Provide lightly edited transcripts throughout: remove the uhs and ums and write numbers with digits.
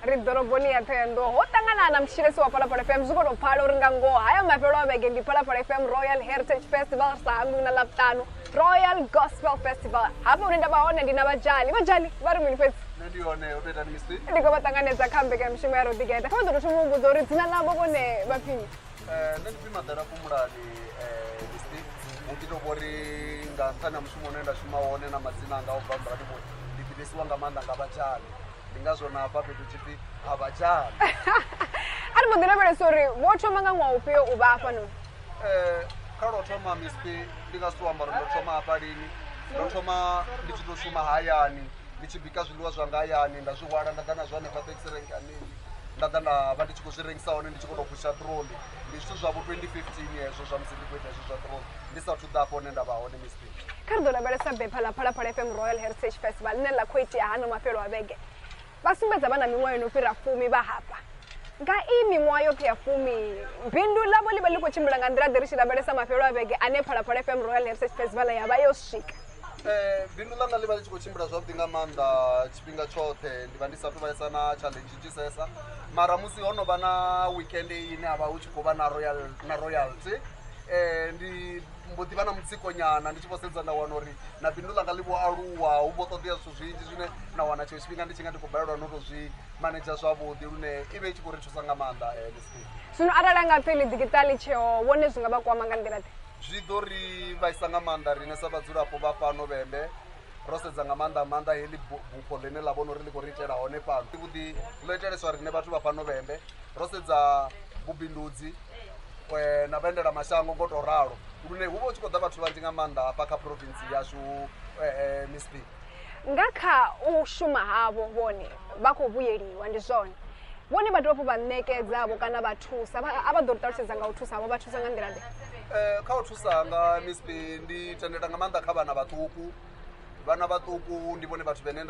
ri doroboni ya Thohoyandou ho tangana na mtshirisi wa Phalaphala FM zikolo phalo ringa ngo haya mafelo aveke ndi Phalaphala FM Royal Heritage Festival sangu na laptano Royal Gospel Festival hapa unaenda baone ndina bajali vari mwini fetsi ndione uteta ni misti ndiko batanganedza kambeke ya mshimo ya Rodigeta kama ndo shumumbudzo uri dzina labo kone bapini ndipima dara kumurani misti utitobori ngansana mshimo unoenda shumaone na madzina anga obvambira ndipidesiwa ngamanda ngabachali ndingazona papetu chipi abachali ari mudira bere sorry wochoma ngwa upiyo ubafa no karotoma misti ndingasuwa mbaro ndotoma aparini ndotoma ndichitoshuma hayani ndichibika zviluwa zvanga hayani ndazviwara ndadana zwane patexirengi anini ndadana vandichikuzvirengisawo ndichikundopusha troli ndizvitu zvavo 2015 yezvo zvamusindi kuita izvo zvatroli ndisati dapo nendavaone misti kardona bere sabe Phalaphala FM Royal Heritage Festival nella kweti hano mafelo avege vasumbedza vana mimwayo inopira 10 vahapa nga imimwayo pia 10 bindu lavo live likuchimbula nga ndira derishira beresa mafelo avege ane Phalaphala FM Royal Heritage Festival yava yosvika bindu langa liva lichikuchimbula zvavudi ngamanda chipinga chote ndiva ndisati vaisana challenge chisesa mara musi honova na weekend ine ava uchikova na royalty ndimbotiva na mutsikonyana ndichivosedza ndawana uri na bindu langa livo aluwa uvototea zvinhu zvinji zvine nawana chimwe chipinga ndichinga ndikubayirwa notozvimaneja zvavudi rune ive ichikurithusa ngamanda zvino aralanga peli digitali cheo wone zvingava kuwamanga ndirati zvidori vaisa ngamanda rine savadzurapo vapano vembe rosedza ngamanda heli bhuko rine lavono rili kuriiterawo nepano kuti loitereswa rine vatu vapano vembe rosedza vubindudzi navaendera mashango ngotoraro rune huvo uchikodza vatu vanji ngamanda pakaprovinsi yashu mispi ngakha ushuma havo vone vakuvuyeliwa ndi zvone vone vatopo vanekedza kana vathusa avadoritarisedza nga uthusa avo vathusa nga ndirade kha uthusa nga mispi nditendera ngamanda kha vana vatuku ndivone vatu vene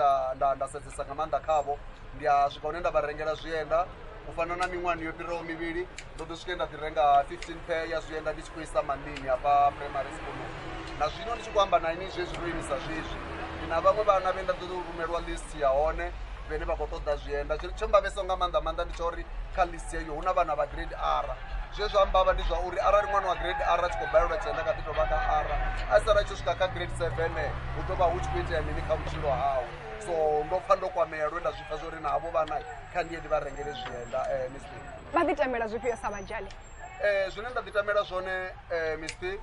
ndasedzesa ngamanda khavo ndiyasvika une ndavarengera zvienda kufana na min'wani yopirirawo miviri ndotosvike ndadzirenga 15 pair ya zvienda ndichikuisa mandini apa primary school na zvino ndichikuamba naini izvezvi roimisa zvezvi ndina vamwe vana venda ndorumerwa list yaone vene vakotoda zvienda chembavesa ngamanda ndichauri kha list yayo huna vana va grade R zvezvo ambava ndizvauri arari mwana wa grade R achikobayirwa chienda katitova ka R asara ichosvika ka grade 7 utova uchikuita nini kamuchiro hawo so ndofa ndokwameya rwenda zvipfa zvori navo vana kandiye ndivarengere zvienda mispi vaditamela zvipiyo savajali zvine ndaditamela zvone mispi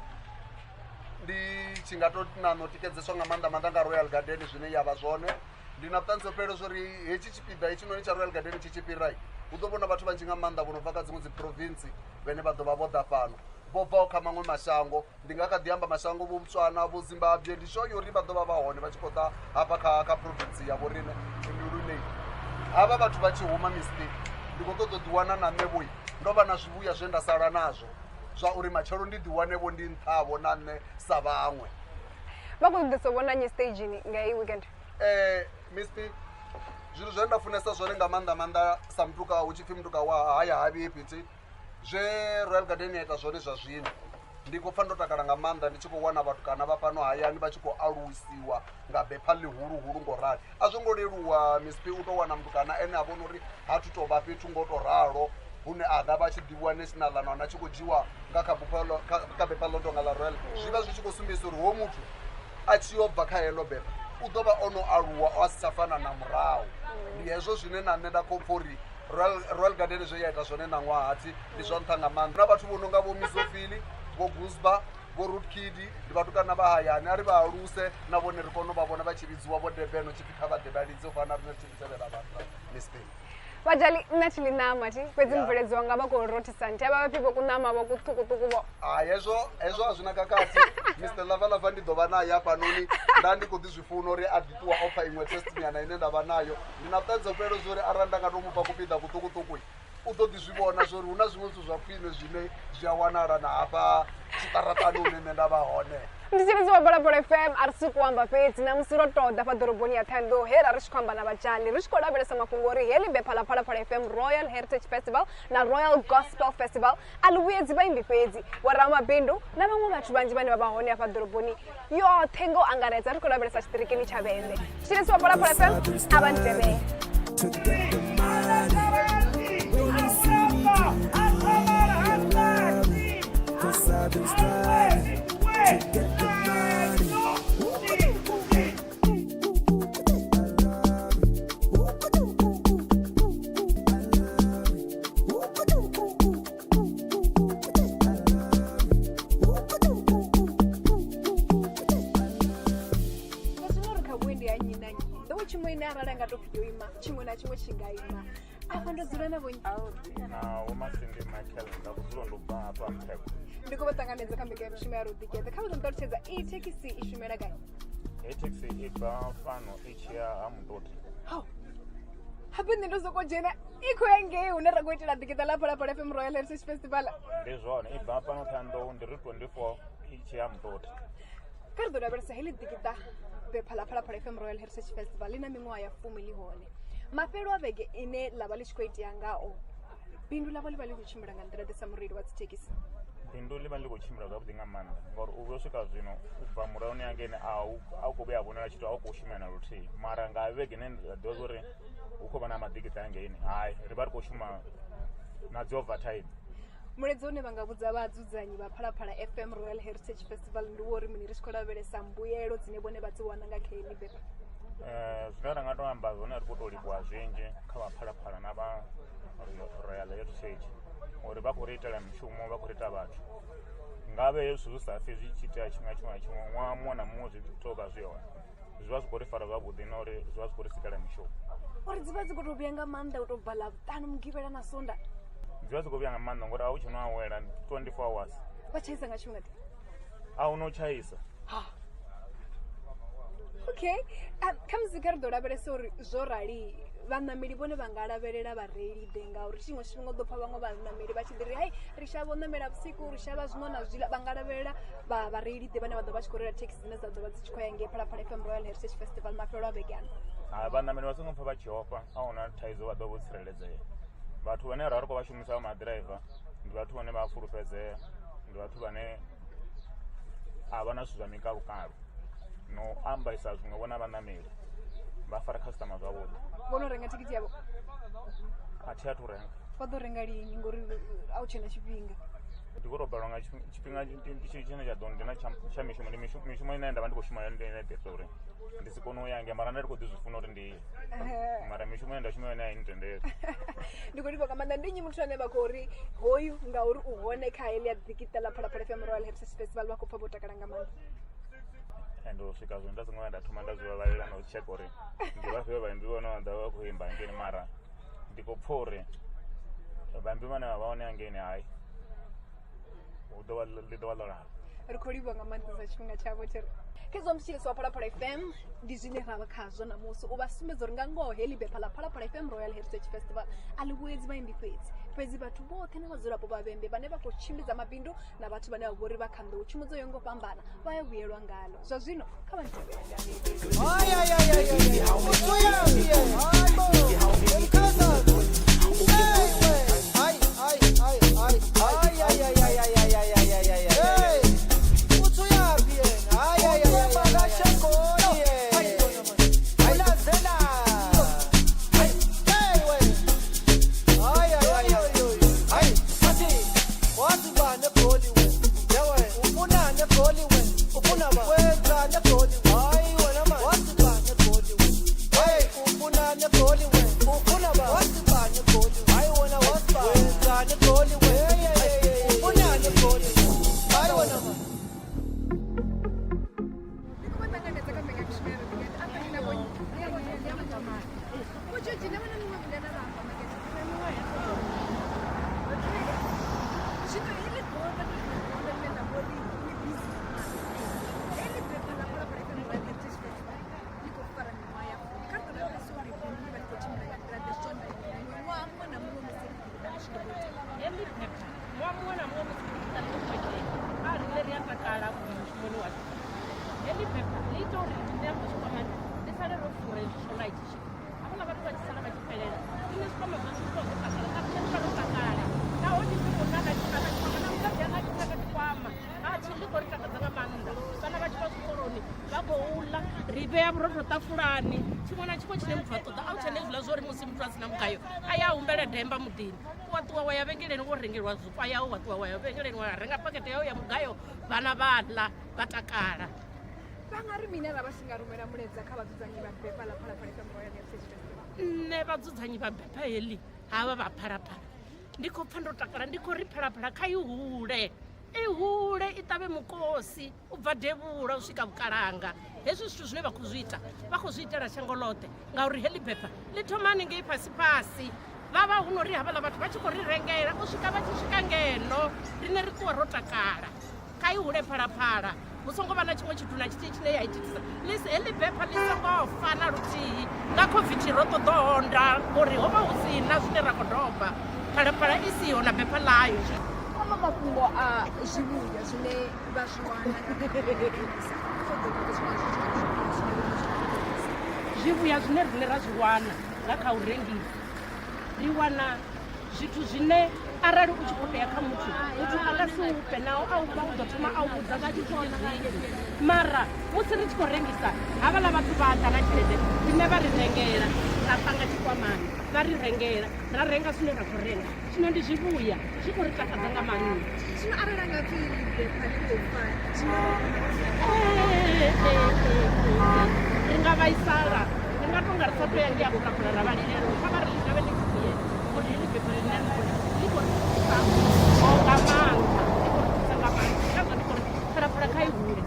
ndichingatonanotikedzeswa ngamanda nga Royal Garden zvine yava zvone ndina vutanzi pero zvori hechi chipidha ichinoni cha Royal Garden chichipirai utovona vatu vanji ngamanda vonobva kadzimwe dziprovinsi vene vadova voda pano vobvawo kha mamwe mashango ndingakadhiyamba mashango vomutswana vozimbabwe ndishoyori vadova vahone vachikota hapa kha provinsi yavo rine indurunei hava vatu vachihuma mispi ndikotododiwana nanevoyi ndova na zvivuya zvendasara nazvo zvauri machero ndidiwanevo ndinthavo nane savamwe vakudisovonanye stagini ngei weekend mispi zvinhu zvendafunesa zvone ngamanda samutuka uchipfi mutuka wa haya havi ipiti zveRoyal Garden yaita zvone zvazvino ndikofanira kutakara ngamanda ndichikuwana vatukana vapano hayani vachikualusiwa ngabhepa lihuru ngorari azvingoreruwa mispi utowana mutukana ene avonori hatutova petu ngotoraro une anga vachidiwa national ano anachikujiwa ngakabhepa londonga la Royal zviva zvichikusumbisa uri wo mutu achiyobva khayelo bepa udova ono aluwa asisafana na murahu ndiyezvo zvine nane ndakopfori Royal Garden zveyaita zvone namwa hati ndizvanothangamanda na vatu vononga vomizofili vogusba vorutkid ndivatukana vahayani ari vaaruse navone rikono vavona vachiridziwa vodebeno chipika vadebanidzo fana rine tichitevera vanhu mispe vajali natili nama ti kwedzi mubveledzi wanga vakorotisa ava vapipo kunama vokutukutukuvo hezvo hazvina kakati Mr. Lavalava ndidova naye apanoni ndandikuti zvifuno ri aditiwa opa imwe testimony ine ndava nayo ndina vutanzi pero zvori arandangatomupa kupinda kutukutukui utodizvivona zvori una zvimwe zvinhu zvakwine zvine zviyawanara naapa chitaratani unene ndava hone ndichinzi wa Phalaphala FM arisi kuamba pedzi na musi rotoda padoroboni ya Thohoyandou heri ari xikwamba na vajali ri xikolaveleisa makungu ri heli be Phalaphala FM Royal Heritage Festival na Royal Gospel Festival aluvuyedzi vaimbi pedzi waramabindu na vamwe vathu vanji vane va vahone ya padoroboni yothe ngo angaredza ri xikolaveleisa xitirikini xa Vende xinisi wa Phalaphala FM a va ndlevele body. When you see me do, you love me. 'Cause I've been striving to get the money. ndikuvatanganedza kambike mishumi ya rudhigedza khamuza mutautedza iyi tekisi ishumira gai tekisi ibva fano ichiya hamutoti hapindi ndozokojena iko yangei une rakuitira dhigedza lapalapala FM Royal Heritage Festival ndizvona ibva pano thando ndiri 24 ichiya hamutoti karidodaveresa hili dhigedza bephalaphalaphala FM Royal Heritage Festival ina min'waha ya 10 lihone mafelo a vhege ine lava lichikoitia ngao bindu lavo liva likuchimbira nga nḓila disa muriri wa dzithekhisi bindu liva likuchimbira zwavhuḓi nga maanḓa ngauri u vhuya swika zwino ubva murahuni yangene au khou vhuya vhonala tshithu au khou shumela na luthihi mara nga vhege ine nda ḓivha uri hu khou vha na maḓikiṱa yangeini hayi ri vha ri khou shuma na dzi overtime muledzi une vha nga vhudza vhadzudznyi vha phalaphala FM Royal Heritage Festival ndi wo uri mini ri tshi khou lavhelesa mbuyelo dzine vhone vha dzi wana nga kha heḽi bepa zwine ra nga tou amba zwone ri khou tou livhuwa zwinzhi kha vhaphalaphala na vha Royal Heritage uri vha khou ri itela mishumo vha khou ri ita vhathu nga vhe hezwi zwi sa fi zwi tshi itea tshiṅwe na tshiṅwe ṅwaha muṅwe na muṅwe zwi tou vha zwi hone zwi vha zwi khou ri fara zwavhuḓi na uri zwi vha zwi khou ri sikela mishumo uri dzi vha dzi khou tou vhuya nga maanḓa u tou bva ḽavhuṱanu mugivhela na sonda dzi vha dzi khou vhuya nga maanḓa ngori a hu tshi no awela 24 hours vha tshaisa nga tshifhinga ḓi a hu no tshaisa okay khamusi kha ri ḓo lavhelesa uri zwo rali vhaṋameli vhone vha nga lavhelela vhareili de ngauri tshiṅwe tshifhinga u ḓo pfha vhaṅwe vhaṋameli vha tshi ḓi ri hai ri shavha u ṋamela vhusiku ri shavha zwino na zwila vha nga lavhelela vhareili de vhane vha ḓo vha tshi khou reila thekhisi dzine dza ḓo vha dzi tshi khou ya ngei phalaphala FM Royal Heritage Festival mafhelo a vhege ano vhaṋameli vha songo pfha vha tshi ofha a huna thaidzo vha ḓo vho tsireledzea vhathu vhane ra ri khou vha shumisa vha maḓiraiva ndi vhathu vhane vha fulufhedzea ndi vhathu vhane a vha na zwithu zwa mikalukalu no ambaisa zwiṅwe vhona vhaṋameli vha fara customer zwavhuḓi vhono renga thikhithi yavho a thi a thu renga vha ḓo renga lini ngori a u tshena tshifhinga ndi khou tou balwa nga tshifhinga tshine tsha ḓo ndina tsha mishumo ndi mishumo ine nda vha ndi khou shuma yone ine ḓisa uri ndi si kone u yange mara nda ndi khou ḓi zwi funa uri ndi mara mishumo ine nda shuma yone a i ntendeli ndi khou livha nga maanḓa ndi nnyi muthu ane vha khou ri hoyu ngauri u hone kha heḽi ya ḓikiṱa ḽa phalaphala FM Royal Heritage Festival vha khou pfha vho takala nga maanḓa and u swika zwino nda songo vhuya nda thoma nda zwi vhavhalela na u tsheka uri ndi vhafhio vhaimbi vhone vha ḓa vha khou imba hangeni mara ndi khou pfha uri vhaimbi vhane vha vha hone hangeni hayi ḽi ḓovha ḽo lala ri khou livha nga maanḓa sa tshifhinga tshavho thiri khezwo mutshilisi wa phalaphala FM ndi zwine ra vha khazwo namusi u vha sumbedza uri nga ngoho heḽi bepa ḽa phalaphala FM Royal Heritage Festival a ḽi vhuedzi vhaimbi fhedzi vhathu vhoṱhe na vhadzulapo vha vhembe vhane vha khou tshimbidza mabindu na vhathu vhane vha vha uri vha kha nḓou tshumedzo yo ngo fhambana vha ya vhuyelwa ngalo zwa zwino kha vha khou ḽa ri vhea vhurotho ṱafulani tshiṅwe na tshiṅwe tshine muthu a ṱoḓa a u tsha nezwiḽa zwo ri musi muthu a si na mugayo a ya humbela demba muḓini wa ṱuwa wa ya vhengeleni wo rengelwa zwipa yau wa ṱuwa wa ya vhengeleni wa renga pakete yau ya mugayo vhana vha ḽa vha takala vha nga ri mini arali vha si nga rumela muledza kha vhadzudzanyi vha bepa ḽa Phalaphala FM Royal Heritage Festival? nṋe vhadzudzanyi vha bepa heḽi havha vha Phalaphala ndi khou pfa ndo takala ndi khou ri Phalaphala kha i hule i ṱavhe mukosi u bva devhula u swika vhukalanga hezwi zwithu zwine vha khou zwi ita vha khou zwi itela shango ḽoṱhe ngauri heḽi bepa ḽi thoma haningei fhasifhasi vha vha hu no ri havhaḽa vhathu vha tshi khou ri rengela u swika vha tshi swika ngeno rine ri ṱuwa ro takala kha i hule Phalaphala hu songo vha na tshiṅwe tshithu na tshithihi tshine ya itisa heḽi bepa ḽi songo fa na luthihi nga COVID ro ṱoḓonda ngori ho vha hu si na zwine ra khou doba Phalaphala i siho na bepa ḽayo ama mafhungo a zwivhuya zwine vha zwi wana zwivhuya zwine rine ra zwi wana nga kha u rengisa ri wana zwithu zwine arali u tshi khou tea kha muthu a nga si upe nao a u ḓo thoma a u vhudza nga tshithihi mara musi ri tshi khou rengisa havhaḽa vhathu vha ḓa na tshelede rine vha ri rengela ra panga tshikwamani vha ri rengela ra renga zwine ra khou renga zwino ndi zwivhuya zwi khou ri takadza nga maanḓa zwino arali anga pfhi bepa ḽi khou fa ri nga vhaisala ri nga tonga ri sa tou ya ndi a Phalaphala ra vha lilelo kha vha ri ḽi ngavhe ḽi khouye uri heḽi bepa ḽine ḽi khou thusa nga maanḓa ḽi khou thusa nga maanḓa ngazwo ndi khou ri Phalaphala kha i hule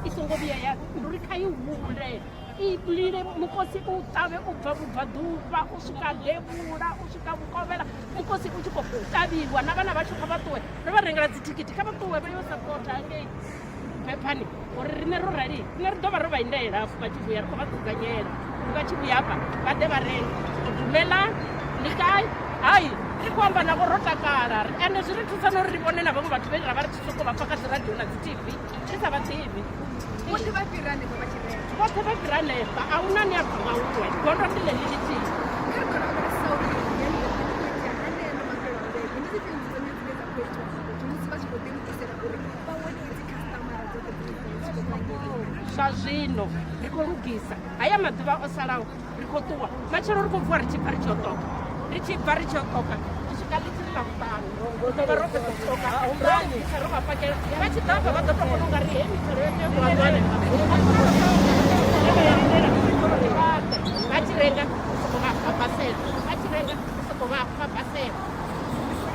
i songo vhuya ya ndi uri kha i hule i lile mukosi u ṱavhe u bva vhubvaḓuvha u swika devhula u swika vhukovhela mukosi u tshi khou ṱavhiwa na vhana vhathu kha vha ṱuwe ro vha rengela dzithikhithi kha vha ṱuwe vha yo sapota hangei bephani uri rine ro rali rine ri ḓo vha ro vha indela hafu vha tshi vhuya ri khou vha dzudzanyela uri vha tshi vhuya hafha vha ḓe vha renga dumelang ni kae hayi ri khou amba navho ro takala ende zwi ri thusa no ri ri vhone na vhaṅwe vhathu vhe ra vha ri tshi sokou vha pfa kha dzi radio na dzi TV ri sa vha ḓivhi vhoṱhe vha fhira hanefho vha tshi renga vhoṱhe vha fhira hanefha a hu na ni a bva nga huṅwe gondo ndi ḽeḽi ḽithihi kha ri khou lavhelesa uri heḽi bepa ḽi khou itea haneno mafhelo a vhege ndi dzifhio dzone dzine dza khou itiwa fhethu musi vha tshi khou ḓilugisela uri vha wane dzi khasitamara dzoṱhe dzine dza tshi khou pangeliwa zwa zwino ri khou lugisa haya maḓuvha o salaho ri khou ṱuwa matshelo ri khou vuwa ri tshi bva ri tshi yo ṱoka ri tshi bva ri tshi yo ṱoka ri swika ḽitshiri ḽa vhuṱanu ro vha ro fhedza u ṱoka ro vha pakela vha tshi ḓa vha ḓo tou vhona u nga ri hei mitshelo yo tea vha tshi renga u sokou vha fha basela vha tshi renga u sokou vha fha basela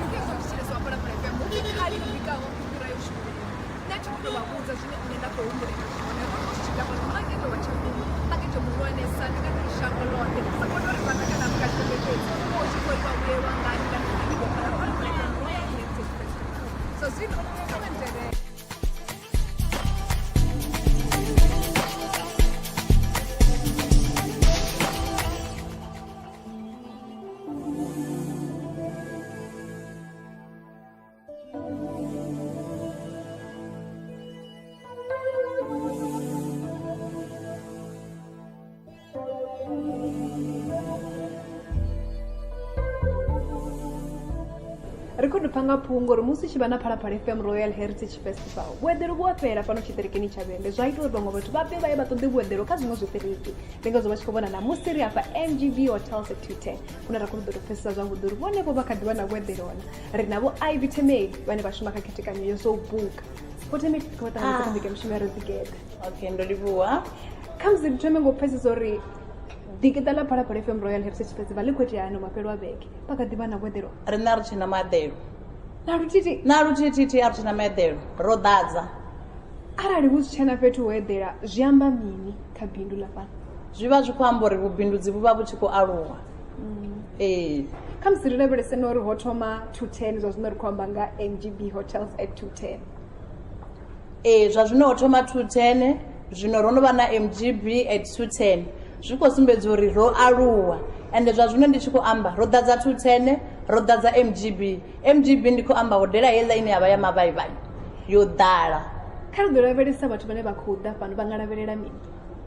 ngezwo mutshilesi wa Phalaphala FM uri khali bikaho fhira yo shumela nṋe thi khou tou vha vhudza zwine nṋe nda khou humbulela zwone ri tshi tshi amba makete wa tshanduko makete muhulwanesa ndi nga ri shango ḽoṱhe sa kona uri vhana kana vhukati fhedzi o tshi khou vha vhuyelwa ngani kana ndi khou Phalaphala FM Royal Heritage Festival so zwino kha vha nḓevhele ri khou panga phungo uri musi tshi vha na Phalaphala FM Royal Heritage Festival vhueḓelo vhu a fhela fhano tshiṱirikini tsha Vhembe zwa ita uri vhaṅwe vhathu vha bve vha ye vha ṱoḓe vhueḓelo kha zwiṅwe zwiṱiriki ndi ngazwo vha tshi khou vhona na musi ri hafha MGB Hotels at 210 hune ra khou ṱoḓa u pfhesesa zwavhuḓi uri vhonevho vha kha ḓi vha na vhueḓelona ri navho Ivy Temeli vhane vha shuma kha khethekanyo yo so buka vho Temeli kha vha ṱanganyisa kha mbekanyamushumo ya Rodzigeḓa okay ndo livhuwa kha musi ri thome ngo u pfhesesa uri dikita ḽa Phalaphala FM Royal Heritage Festival ḽi khou itea ano mafhelo a vhege vha kha ḓi vha na vhueḓelo riṋe a ri tshina maḓelo na luthithi na luthithiti a ri tshina maḓelo ro ḓadza arali hu si tshena fhethu ho eḓela zwi amba mini kha bindu ḽa fhano zwi vha zwi khou amba uri vhubindudzi vhu vha vhu tshi khou aluwa kha musi ri lavhelese na uri ho thoma 210 zwa zwino ri khou amba nga MGB Hotels at 210 zwa zwino ho thoma 210 zwino ro no vha na MGB at 210 zwi khou sumbedza uri ro aluwa ende zwa zwino ndi tshi khou amba ro ḓadza 210 ro ḓadza MGB ndi khou amba hodela heiḽa ine ya vha ya mavhaivhai yo ḓala kha ri ḓo lavhelesa vhathu vhane vha khou ḓa fhano vha nga lavhelela mini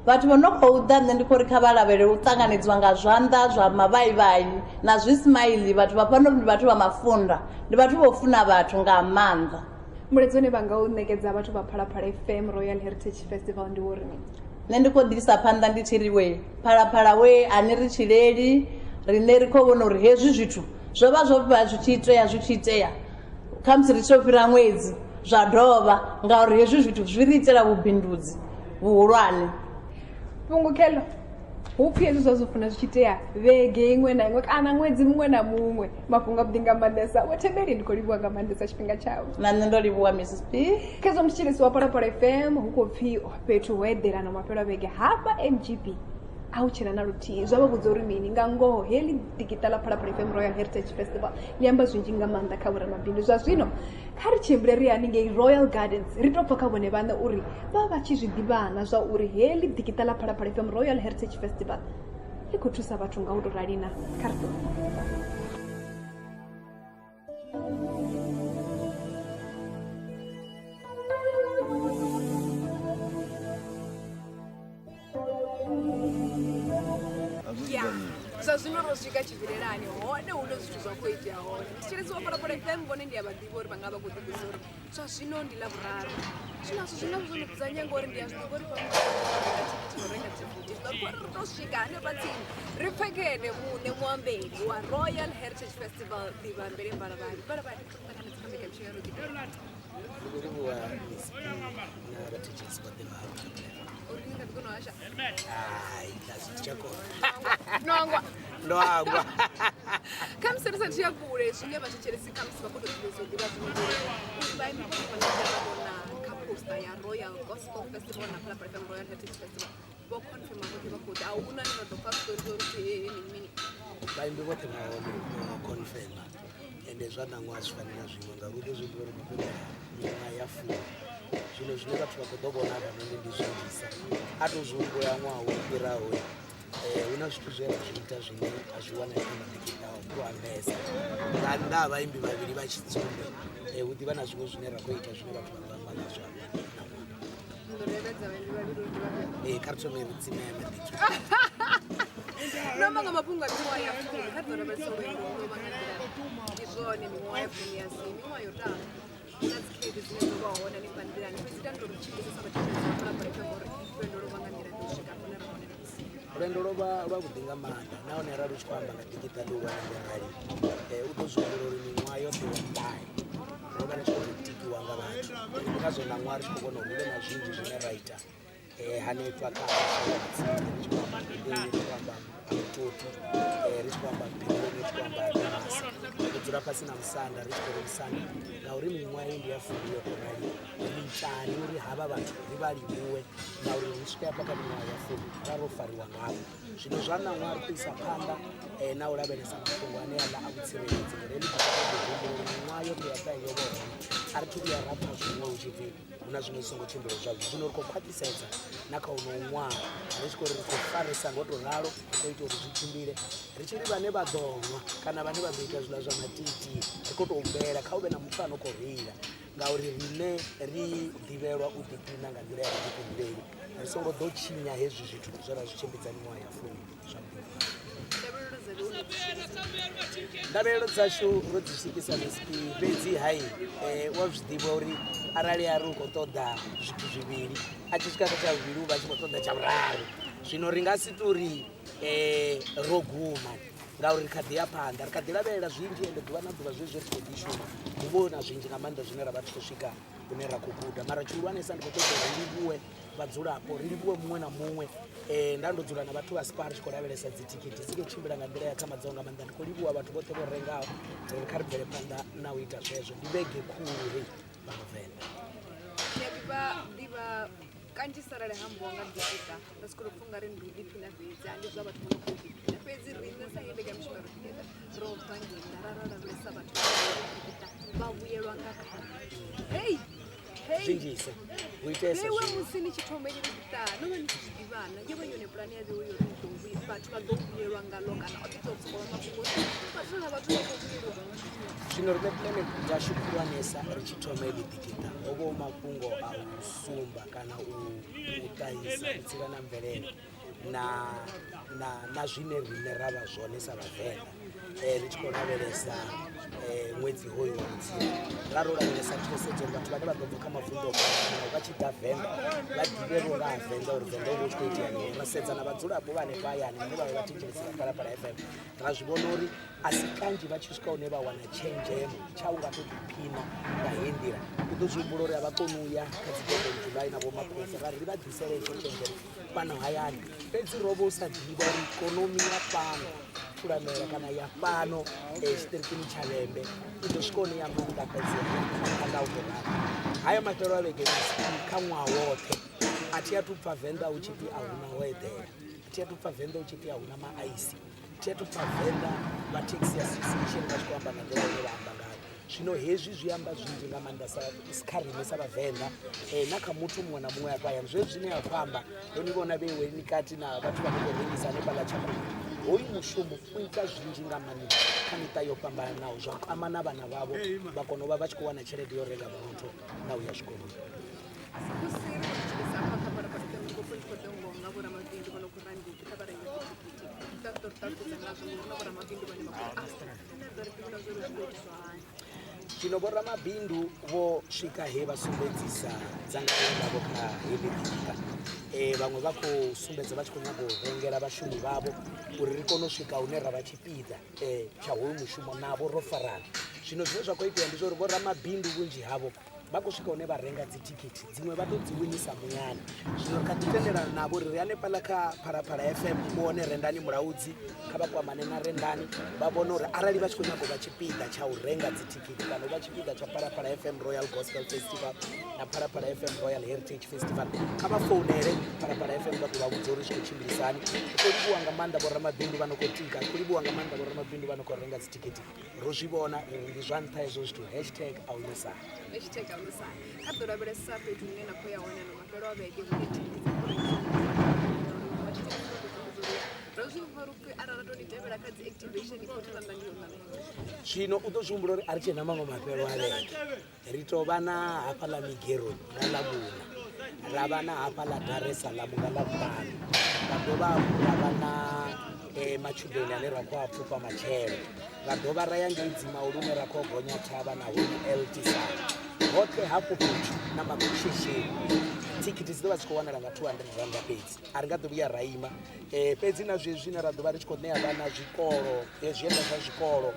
vhathu vho no khou ḓa nṋe ndi khou ri kha vha lavhelele u ṱanganedziwa nga zwanḓa zwa mavhaivhai na zwismaili vhathu vha fhano ndi vhathu vha mafunda ndi vhathu vho funa vhathu nga maanḓa mulaedza une vha nga u ṋekedza vhathu vha Phalaphala FM Royal Heritage Festival ndi uri mini nṋe ndi khou ḓisa phanḓa ndi tshi ri we phalaphala we ani ri tshileli rine ri khou vhona uri hezwi zwithu zwo vha zwo vha zwi tshi itea khamusi ri tshi fhira ṅwedzi zwa dovha ngauri hezwi zwithu zwi ri itela vhubindudzi vhuhulwane. Fhungukhelo hupfi hezwi zwa zwi funa zwi tshi itea vhege iṅwe na iṅwe kana ṅwedzi muṅwe na muṅwe mafhungo a vhuḓi nga maanḓesa wo thembeli ndi khou livhuwa nga maanḓesa tshifhinga tshawe na nṋe ndo livhuwa Mrs P khezwo mutshitshilisi wa Phalaphala FM hu khou pfi fhethu ho eḓela na mafhelo a vhege hafha MGB a hu tshena na luthihi zwa vha vhudza uri mini nga ngoho heḽi digital Phalaphala FM Royal Heritage Festival ḽi amba zwinzhi nga maanḓa kha vhoramabindu zwa zwino kha ri tshimbile ri haningei Royal Gardens ri tou bva kha vhone vhaṋe uri vha vha tshi zwi ḓivhana zwa uri heḽi digital Phalaphala FM Royal Heritage Festival ḽi khou thusa vhathu nga u tou rali na kha ri zwa zwino ro swika tshivhilelani hone hu no zwithu zwa khou itea hone mutshitshilisi wa Phalaphala FM vhone ndi a vha ḓivha uri vha nga vha khou ḓivhisa uri zwa zwino ndi ḽavhuraru zwinazwo zwinavho zwo no dzudzanya ngori ndi a zwi ḓivha uri no renga thikhithi ngauri ri tou swika hanefha tsini ri pfekene muṋe muambeli wa Royal Heritage Festival ḓivhambele Mbalavhali Mbalavhali ṱanganedza kha mbekamishumo ya Royal uri ni nga ḓi kona u hasha nongwa ndoangwa khamusi ri sathu ya kule zwine vhathetshelesi khamusi vha khou tou ḓivhesa u ḓivha zwiṅwe uri vhaimbi vha vhona kha posta ya Royal Gospel Festival na Phalaphala FM Royal Heritage Festival vho confirma vhoṱhe vha khou ḓi a hu na ni no ḓo pfa story dzo uri mini vhaimbi vhoṱhe vha hone confirma ende zwa ṋaṅwaha zwi fanela zwiṅwe ngauri u ḓo zwi ḓivha uri miṅwaha ya fumi zwino zwine vhathu vha khou ḓo vhona avhanoni ndi zwinzhisa a tou zwi humbula ṅwaha wo fhiraho hu na zwithu zwe ra zwi ita zwine a zwi wana digital u ambesa nga nnḓa ha vhaimbi vhavhili vha tshi dzumbe hu ḓivha na zwiṅwe zwine ra khou ita zwine vhathu vha amba ngazwo kha ri thome ri tsime ya maḓitu noma nga mafhungo a miṅwaha ya fumi kha ḓo lavhelesa wendo no vha nga nḓila ndi zwone miṅwaha ya fumi ya si miṅwaha yo tanu na dzikhaedu dzine dzo vha hone hanefha nḓilani fhedzi tando ri tshimbilisa vhathetshelesi vha Phalaphala FM uri lwendo lwo vha nga nḓila ndo swika hone ra hone lwendo lwo vha lwavhuḓi nga maanḓa nahone arali u tshi khou amba nga digital u wana ngerali u ḓo zwi humbula uri miṅwaha yoṱhe ya ṱahe ro vha ri tshi khou tikiwa nga vhathu ndi ngazwo na ṅwaha ri tshi khou vhona uri hu vhe na zwinzhi zwine ra ita hanefha kha ri tshi khou amba ndei ri khou amba mutoti ri tshi khou amba mpheloni ri tshi khou amba masa ri dzula fhasi na musanda ri tshi khou ri musanda ngauri miṅwaha ndi ya fumi yo rali ri itani uri havha vhathu ri vha livhuwe ngauri ri swika hafha kha miṅwaha ya fumi ra ro fariwa ngavho zwino zwa ṋaṅwaha ri khou isa phanḓa na u lavhelesa mafhungo ane aḽa a vhutsireledzi uri ri miṅwaha yoṱhe ya ṱahe yo vha hone a ri thu vhuya ra pha zwiṅwe hu tshi pfi hu na zwiṅwe zwi songo tshimbila zwavhuḓi zwino ri khou khwaṱhisedza na kha uno ṅwaha ri tshi khou ri ri khou farisa ngo tou ralo ri khou ita uri zwi tshimbile ri tshi ri vhane vha ḓo ṅwa kana vhane vha ḓo ita zwiḽa zwa matiti ri khou tou bela kha u vhe na muthu ano khou reila ngauri riṋe ri ḓivhelwa u ḓiphina nga nḓila ya vhuḓifhinduleli ri songo ḓo tshinya hezwi zwithu zwe ra zwi tshimbidza miṅwaha ya fumi zwavhuḓi ndavhelelo dzashu ro dzi swikisa misipi fhedzi hai wa zwi ḓivha uri arali a ri u khou ṱoḓa zwithu zwivhili a tshi swika kha tsha vhuvhili u vha a tshi khou ṱoḓa tsha vhuraru zwino ri nga si tori ro guma ngauri ri kha ḓi ya phanḓa ri kha ḓi lavhelela zwinzhi ende ḓuvha na ḓuvha zwezwi ri khou ḓi shuma hu vho na zwinzhi nga maanḓa zwine ra vha ri khou swika hune ra khou guda mara tshihulwanesa ndi khou ṱoḓa ri livhuwe vhadzulapo ri livhuwe muṅwe na muṅwe nda ndo dzula na vhathu vha spa ri tshi khou lavhelesa dzithikhithi dzi khou tshimbila nga nḓila ya kha madzaho nga maanḓa ndi khou livhuwa vhathu vhoṱhe vho rengaho ri kha ri bvele phanḓa na u ita zwezwo ndi vhege khulu vha muvenḓa ḓivha kanzhi sarali hambiwa nga digital ri si khou pfha ungari ndi u ḓiphina fhedzi andi zwa vhathu vho no khou ḓiphina fhedzi riṋe sa hei mbekamishumo ya Royal ro bva ngenda ra lavhelesa vhathu vha vhuyelwa nga kha hei zwinzhisa hu itesa iwe musi ni tshi thoma ili digital no vha ni tshi zwi ḓivhana yo vha yone pulani ya vheo yori vhathu vha ḓo vhuyelwa ngalo kana o ḓi tou sokola mafhungo vhathu na vhathu vha khou vhuyelwa zwino riṋe pulane dzashu khulwanesa ri tshi thoma ili digital ho vho mafhungo a u sumba kana u ṱahisa vhutsila na mvelele na zwine riṋe ra vha zwone sa vhavenḓa ri tshi khou lavhelesa ṅwedzi hoyu wa mudzimu ra ro lavhelesa ri tshi khou sedza uri vhathu vhane vha ḓo bva kha mavundo o fhambanaho vha tshi ḓa venḓa vha ḓivhe vho nga ha venḓa uri venḓa hu vha hu tshi khou itea mini. Ra sedza na vhadzulapo vha hanefha hayani vhane vha vha vha thetshelesi kha Phalaphala FM ra zwi vhona uri a si kanzhi vha tshi swika hune vha wana tshenzhemo tsha u nga to ḓiphina nga heyi nḓila. U ḓo zwi humbula uri a vha koni u ya kha dzi Durban July na vho mapholisa ra ri ri vha ḓisele hetsho tshenzhemo fhano hayani. Fhedzi ro vha u sa ḓivha uri ikonomi ya fhano Thulamela kana ya fhano tshiṱirikini tsha Lembe i ḓo swika hune ya maanḓafhadzea kha u tou ralo. Haya mafhelo a vhege kha ṅwaha woṱhe a thi athu pfha venḓa hu tshi pfhi a hu na u eḓela, a thi athu pfha venḓa hu tshi pfhi a hu na maaisi, a thi athu pfha venḓa vha taxi association vha tshi khou amba na nḓila ine vha amba ngayo. Zwino hezwi zwi amba zwinzhi nga maanḓa kha riṋe sa vhavenḓa na kha muthu muṅwe na muṅwe afha hayani. Zwezwi zwine ya khou amba ndo ni vhona vheweni kati na vhathu vha khou rengisa hanefhaḽa Tshakhuma. Hoyu mushumo u ita zwinzhi nga maanḓa kha miṱa yo fhambananaho zwa kwama na vhana vhavho vha kona u vha vha tshi khou wana tshelede yo renga vhurotho na u ya zwikoloni. Zwino vhoramabindu vho swika he vha sumbedzisa dzangalelo ḽavho kha heḽi ḓika. Vhaṅwe vha khou sumbedza vha tshi khou nyaga u rengela vhashumi vhavho uri ri kone u swika hune ra vha tshipiḓa tsha hoyu mushumo navho ro farana. Zwino zwine zwa khou itea ndi zwa uri vhoramabindu vhunzhi havho vha khou swika hune vha renga dzithikhithi dziṅwe vha tou dzi winisa muyani. Zwino kha ḓi tendelana navho uri ri hanefhaḽa kha Phalaphala FM vhone Rendani Mulaudzi kha vha kwamane na Rendani vha vhone uri arali vha tshi khou nyaga u vha tshipiḓa tsha u renga dzithikhithi kana u vha tshipiḓa tsha Phalaphala FM Royal Gospel Festival na Phalaphala FM Royal Heritage Festival kha vha founele Phalaphala FM vha ḓo vha vhudza uri zwi khou tshimbilisani. Khou livhuwa nga maanḓa vhoramabindu vha no khou tika, khou livhuwa nga maanḓa vhoramabindu vha no khou renga dzithikhithi. Ro zwi vhona ndi zwa nṱha hezwo zwithu #ahunusana. Kha ḓo lavhelesa fhethu hune na khou ya hone no mafhelo a vhege zwino u ḓo zwi humbula uri a ri tshe na maṅwe mafhelo a vhege ri tou vha na hafhaḽa Migeroni nga Ḽavhuṋa, ra vha na hafhaḽa Dar es Salaam nga Ḽavhuṱanu, ra dovha hafhu ra vha na matshudeni ane ra khou a pfufha matshelo, ra dovha ra ya ngei Dzimauluni ra khou gonya thavha na hone Eltisana. Hoṱhe hafho fhethu na makhishesheni thikhithi dzi ḓo vha dzi khou wanala nga R200 fhedzi. A ri nga ḓo vhuya ra ima fhedzi na zwezwi zwine ra ḓo vha ri tshi khou ṋea vhana zwikolo zwienda zwa zwikolo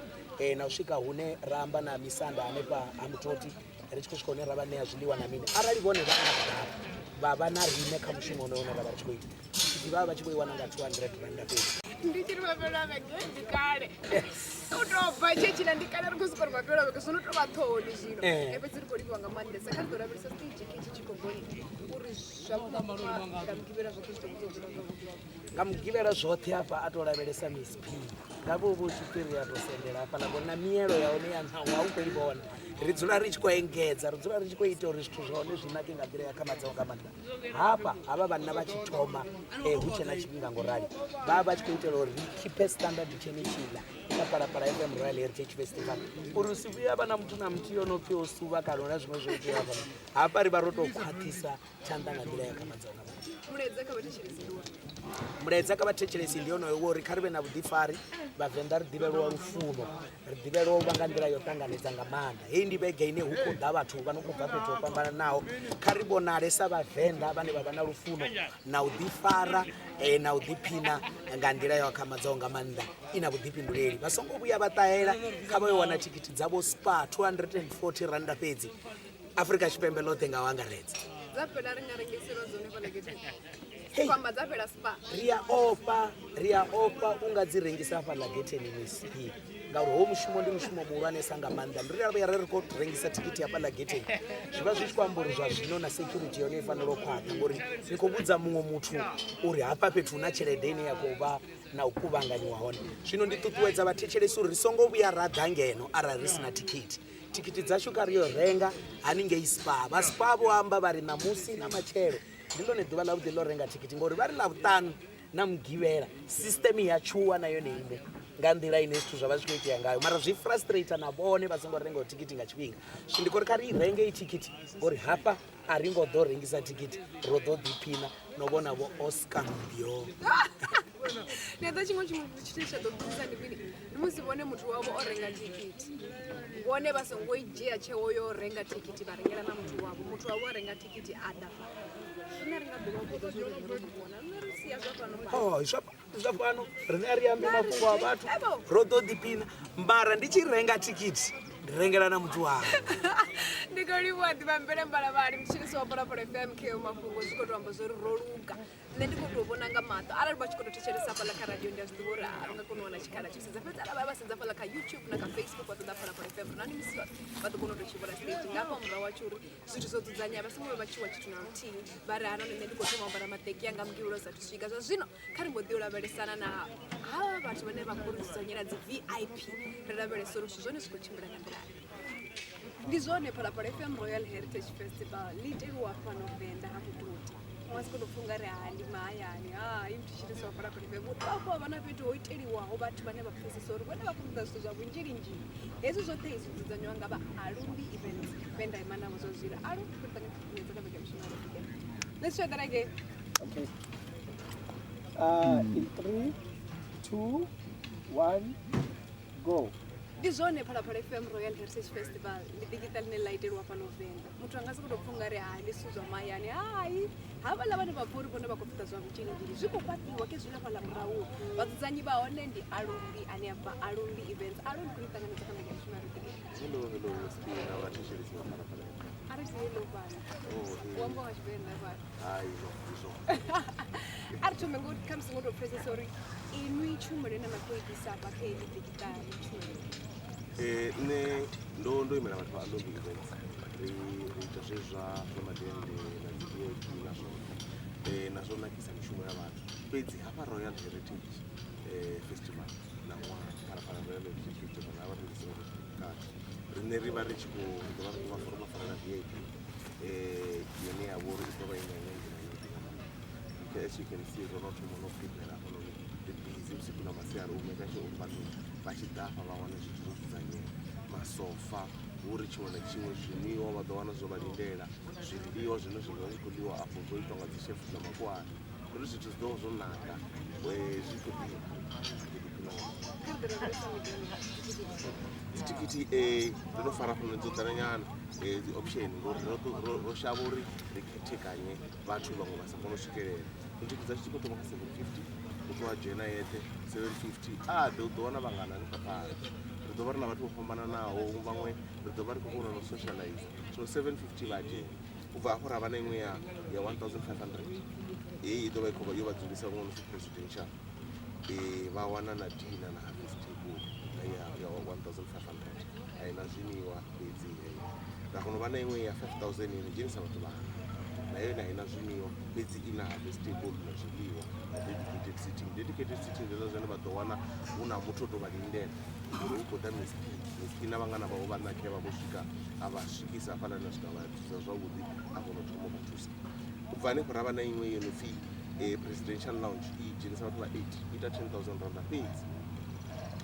na u swika hune ra amba na misanda hanefha ha Mutoti ri tshi khou swika hune ra vha ṋea zwiḽiwa na mini. Arali vhone vha nga vha vha na riṋe kha mushumo une ra vha ri tshi khou ita thikhithi vha vha vha tshi khou i wana nga R200 fhedzi. Ndi tshi ri mafhelo a vhege ndi kale u tou bva tshetshiḽa ndi kale ri khou sokou ri mafhelo a vhege zwo no tou vha ṱhoni zwino fhedzi ri khou livhiwa nga maanḓesa kha ri ḓo lavhelesa stage ketshi tshi khou gonya uri zwavhuḓi nga mugivhela zwoṱhe zwi tou vhudzwa nga mugivhela zwoṱhe hafha a tou lavhelesa Miss P nga vho vho tshipiri a tou sendela hafha na vhona mielo ya hone ya ṋawa a u khou i vhona. Ri dzula ri tshi khou engedza, ri dzula ri tshi khou ita uri zwithu zwa hone zwi nake nga nḓila ya khamadzaho nga maanḓa. Hafha havha vhanna vha tshi thoma hu tshe na tshifhinga ngorali vha vha tshi khou itela uri ri khipe standard tshenetshiḽa kha Phalaphala FM Royal Heritage Festival uri hu si vhuya vha na muthu na muthu yo no pfhi o suvha kana na zwiṅwe zwo itea hafha. Hafha ri vha ro tou khwaṱhisa tshanḓa nga nḓila ya khamadzaho nga maanḓa. Mulaedza kha vhathetshelesi ndi honoyo wo uri kha ri vhe na vhuḓifari vhavenḓa ri ḓivhelwa lufuno, ri ḓivhelwa u vha nga nḓila yo ṱanganedza nga maanḓa. Heyi ndi vhege ine hu khou ḓa vhathu vha no khou bva fhethu ho fhambananaho. Kha ri vhonale sa vhavenḓa vhane vha vha na lufuno na u ḓifara na u ḓiphina nga nḓila yo akhamadzaho nga maanḓa i na vhuḓifhinduleli. Vha songo vhuya vha ṱahela kha vha yo wana thikhithi dzavho Spar R240 fhedzi Afrika Tshipembe ḽoṱhe nga u angaredza. dza fhela ri nga rengeselwa dzone fhaḽa getheni Hey, kwamba dza fhela Spar ri a ofha u nga dzi rengisa hafhaḽa getheni Miss P ngauri hoyu mushumo ndi mushumo muhulwanesa nga maanḓa. Ndi ri vhuya ri khou rengisa thikhithi hafhaḽa getheni zwi vha zwi tshi khou amba uri zwa zwino na security yone i fanela u khwaṱha ngori ri khou vhudza muṅwe muthu uri hafha fhethu hu na tshelede ine ya khou vha na u kuvhanganyiwa hone. Zwino ndi ṱuṱuwedza vhathetshelesi uri ri songo vhuya ra ḓa ngeno arali ri si na thikhithi. Thikhithi dzashu kha ri yo renga haningei Spar. Vha Spar vho amba vha ri ṋamusi na matshelo ndi ḽone ḓuvha ḽa vhuḓi ḽo renga thikhithi ngori vha ri Ḽavhuṱanu na mugivhela system ya tshuwa na yone ine nga nḓila ine zwithu zwa vha zwi khou itea ngayo mara zwi frustrate na vhone vha songo rengaho thikhithi nga tshifhinga. Zwino ndi khou ri kha ri i renge i thikhithi uri hafha a ri ngo ḓo rengisa thikhithi ro ḓo ḓiphina no vhona vho Oscar Mbio. Nenda chimwe chite chadokuisa ndipini. Musibone mutu wavo orenga tikiti. Wone basongoijia chewo yo renga tikiti barengera na mutu wavo. Mutu wavo orenga tikiti adafa. Zvapano rine ariyambe mafungo abathu rododipina mbara ndichirenga tikiti ndirengera na mutu wavo ndikoliwa ndivambere mbala vali mchilisi wa Parapara FM keo mafungo zikotoamba zori roluka nendikotobona nga mato ari bachikototecheresa pala ka radio ndazivora aronga kunoona chikala chisedza peta ala baba sedza pala ka YouTube na ka Facebook watunda Parapara FM nani misio vatukonotochivora stage ngapa mura wachuri zvithu zodzanya vasimwe vachiwa chitu na mtini bari ano nendikotoma mbara mateki yanga mngiulo zatusvika zvazvino karimbodiulaveresana na hawa vanhu vane vakurudzanyira dzi VIP riraveresoro zvizvone zvikochimbira nambirani ndizone Parapara FM Royal Heritage Festival literiwa pano Venda hamutoti wasikotofunga rihali mayani imtichiriso wa Parapara FM utako vana vetu hoiteriwaho vatu vane vaprofesori vane vakurudzira zvithu zvavo njiri hezvi zvote izvi dzidzanywa ngava alumni events Venda imana muzozvira alumni kutangakunyedzaka mishonaro again. Let's try that again. Okay. In 3, 2, 1, go. Ndizone Parapara FM Royal Heritage Festival digital nelighterwa pano Venda mutu angasikotofunga rihali sizwa mayani hava lava ne vapfuri vone vakopfita zva muchinjiri zvikokwatiwa kezvina pala murau vadzanyi vaone ndi alumni aneyabva alumni events alumni kuitanganidza kana ngeshonari hello spina vatishirisi wa Parapara ari hello bana wamba wachivenda bana izvo ari tumengo kamsingoto processori inui chumure na makoidisa pakeli digital ne ndoimira vathu va alumni events riita zvezva zvemadende nazvo nakisa mishumo yavanhu pedzi hapa Royal Heritage Festival namwa Parapara Royal Heritage Festival ava rizivaati rine riva richikova kuvaforoma fanana VIP yene yavo ikova as you can see ronoto monoprepara the busy usiku na masiari umeka vanhu vachidhafa vawana zvithu zvokudzanyira masofa uri chimwe nachimwe zviniwa vadawana zvovalindela zviridiwa zvino zvingari kudiwa apo zoitwa dzishefu dzamakwari uri zvithu zvidoo zvonaka zvikudiwa dzitikiti rinofara kunodzodzana nyana option roshava uri riketekanye vathu vamwe vasakonosvikelela kutikidza chichikotoma ka 750 kuti wajena yete 750 dowana vangana nepapari ridova rina vathu vofambana nawo vamwe ridova rikukona nosocialize so 750 vajena kubva apo rava neimwe ya 1500 iyi idova ikova yovadzivisa vamwe nosupresidential vawana na dina na harvest table ya 1500 haina zviniwa bedzi rakunova neimwe ya 5000 inojenisa vathu vanhu nayo haina zviniwa bedzi ina harvest table nazviliwa dedicated sitting ndezvo zvane vadowana una mutoto valindela uri ugoda miskina vangana vavo vanake vavosvika avasvikisa afana nasvika vatusa zvavudi avonotomo vatusa kubva nepo rava neimwe inofi presidential lounge ijenisa vathu va8 ita 10,000 rand apedzi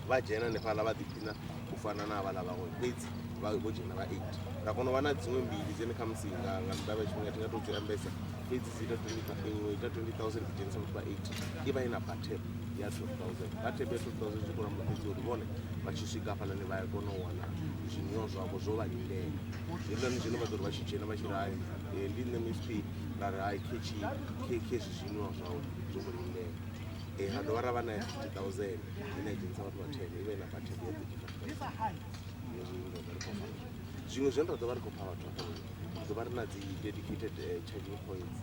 vajena nepala vadipina kufana navala vamwe pedzi vojena va8 rakonova na dzimwe mbiri dzene kamusinga ngandava chimwe tingatodzirambesa pedzi ziita 20,000 kujenisa vathu va8 iva ina batep ya 12,000 batep ya 12,000 zvikona mupedzi kuti vone vachisvika afana nevaya konowana zviniwa zvavo zvovalindela zvino zvino vadori vachijena vachirayo ndine mispi rari hai kezvizviniwa zvavo zvomulindela handova rava na 50,000 inajenisa vathu va10 iva ina batep ya 35,000 zvimwe zvinotoda vari kupa vathu vatova rina dzi-dedicated charging points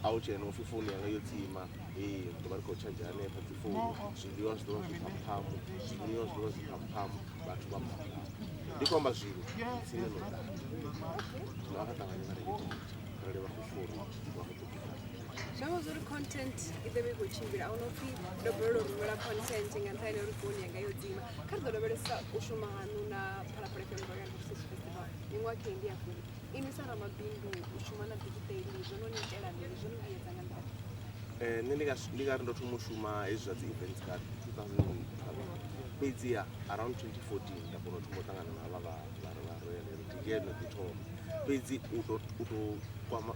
auchena ofifoni yanga yotsima ndo vari kochajera nepa dzifoni zviliwa zvidova zvipampamu zviniwa zvidova zvipampamu vathu vapampamu ndikomba zvinhu tsine nodaro zvinovakatavanye vareva kufoni zvavo zvori content ideve kuchimbira aunofi dobrolo rumela content ngantaine uri foni yanga yodzima karizodoveresa ushuma hanu na Parapara FM Royal Heritage Festival nimwake ndi yakuri imisara mabindu ushuma na digitali zvononitela mberi zvononiyedza ngandani ndikati ndotomushuma ezvi zvadzi events card 2012 pedzi ya around 2014 ndakona tomotangana nava varoyal heritage yenoditoma pedzi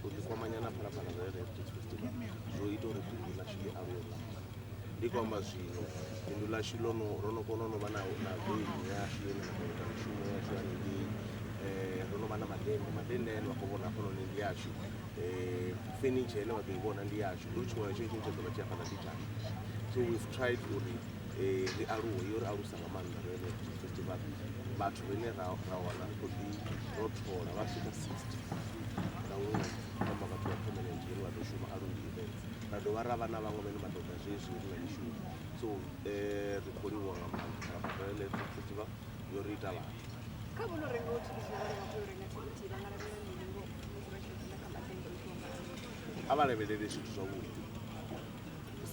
utokwamanyana Parapara Royal Heritage Festival zvoita uri bindu nashili avona ndi kwamba zwino bindu ḽashu ro no kona u vha na venue yashu ine ra khou ita mishumo yashu haningei ro no vha na madende ane vha khou vhona hafhanoni ndi yashu furniture ine vha ḓo i vhona ndi yashu ndo tshiṅwe na tshiṅwe tshine tsha ḓo vha tshi hafha na ndi tshatshu. So we've tried uri ri aluwe yo ri alusa nga maanḓa Royal Heritage Festival. Vhathu vhane ra wana ri khou ḓi rothola vha swika 60 nga ṅwedzi kamba vhathu vha permanent ine vha ḓo shuma alungi events. Ra dovha ra vha na vhaṅwe vhane vha ḓo ḓa zwezwi ri na mishumo. So ri khou livhuwa nga maanḓa Royal Heritage Festival yo ri ita vhathu. Kha vhono renga uthikiwa vha vha khou renga thikithi vha nga lavhelela mini ngo musi vha tshi dzhena kha matendo a vha lavhelele zwithu zwavhuḓi